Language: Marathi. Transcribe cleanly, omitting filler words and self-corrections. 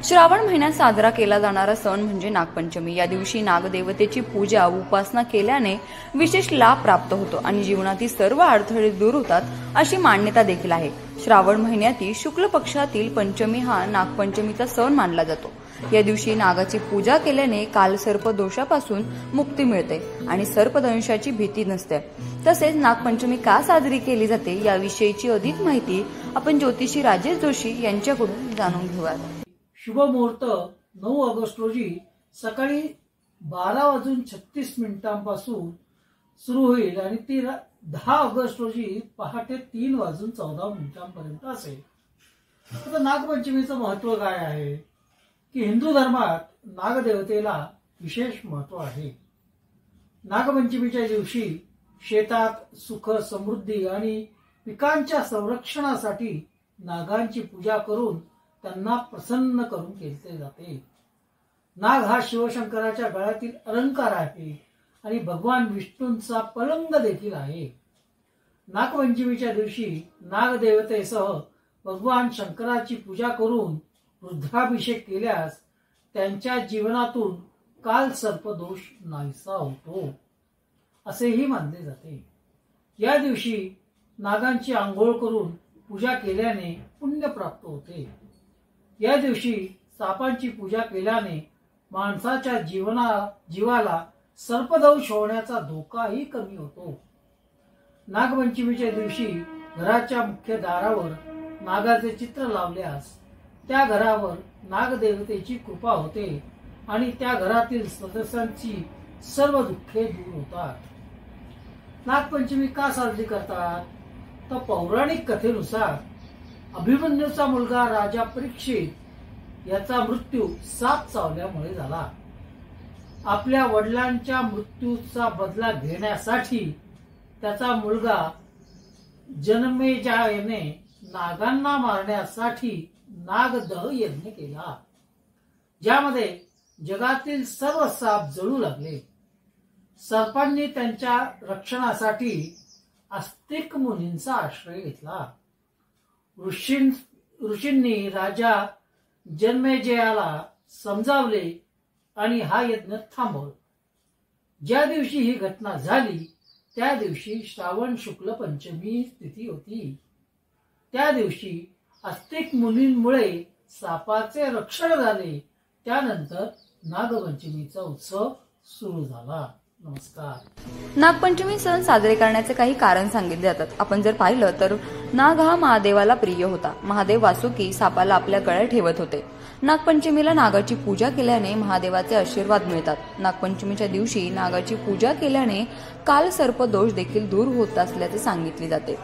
श्रावण महिन्यात साजरा केला जाणारा सण म्हणजे नागपंचमी। या दिवशी नागदेवतेची पूजा उपासना केल्याने विशेष लाभ प्राप्त होतो आणि जीवनातील सर्व अडथळे दूर होतात अशी मान्यता देखील आहे। श्रावण महिन्यातील शुक्ल पक्षातील पंचमी हा नागपंचमीचा सण मानला जातो। या दिवशी नागाची पूजा केल्याने कालसर्प दोषापासून मुक्ती मिळते आणि सर्पदंशाची भीती नसते। तसेच नागपंचमी का साजरी केली जाते याविषयीची अधिक माहिती आपण ज्योतिषी राजेश जोशी यांच्याकडून जाणून घेऊया। शुभ मुहूर्त 9 ऑगस्ट रोजी सकाळी 12:36 सुरू होईल आणि ती 10 ऑगस्ट रोजी पहाटे 3:14 असेल। आता नागपंचमीचं महत्व काय आहे की हिंदू धर्मात नागदेवतेला विशेष महत्व आहे। नागपंचमीच्या दिवशी शेतात सुख समृद्धी आणि पिकांच्या संरक्षणासाठी नागांची पूजा करून त्यांना प्रसन्न करून केले जाते। नाग हा शिवशंकराच्या गळ्यातील अलंकार आहे आणि भगवान विष्णूंचा पलंग देखील आहे। नागपंचमीच्या दिवशी नागदेवतेसह भगवान शंकराची पूजा करून रुद्राभिषेक केल्यास त्यांच्या जीवनातून काल सर्पदोष नाहीसा होतो असेही मानले जाते। या दिवशी नागांची आंघोळ करून पूजा केल्याने पुण्य प्राप्त होते। या दिवशी सापांची पूजा केल्याने माणसाच्या जीवाला सर्पदंश होण्याचा धोकाही कमी होतो। नागपंचमीच्या दिवशी घराच्या मुख्य दारावर नागाचे चित्र लावल्यास त्या घरावर नागदेवतेची कृपा होते आणि त्या घरातील सदस्यांची सर्व दुःखे दूर होतात। नागपंचमी का साजरी करतात तर पौराणिक कथेनुसार अभिमन्यूचा मुलगा राजा परीक्षित याचा मृत्यू साप चावल्यामुळे झाला। आपल्या वडिलांच्या मृत्यूचा बदला घेण्यासाठी त्याचा मुलगा जनमेजयाने नागांना मारण्यासाठी नागदह यज्ञ केला, ज्यामध्ये जगातील सर्व साप जळू लागले। सर्पांनी त्यांच्या रक्षणासाठी आस्तिक मुनींचा आश्रय घेतला। ऋषींनी राजा जनमेजयाला समजावले आणि हा यज्ञ थांबवला। ज्या दिवशी ही घटना झाली त्या दिवशी श्रावण शुक्ल पंचमी तिथी होती। त्या दिवशी आस्तिक मुनींमुळे सापाचे रक्षण झाले। त्यानंतर नागपंचमीचा उत्सव सुरू झाला। नमस्कार। नागपंचमी सण साजरे करण्याचे काही कारण सांगितले जातात। आपण जर पाहिलं तर नाग हा महादेवाला प्रिय होता। महादेव वासुकी सापाला आपल्या गळ्यात ठेवत होते। नागपंचमीला नागाची पूजा केल्याने महादेवाचे आशीर्वाद मिळतात। नागपंचमीच्या दिवशी नागाची पूजा केल्याने काल सर्प दोष देखील दूर होत असल्याचे सांगितले जाते।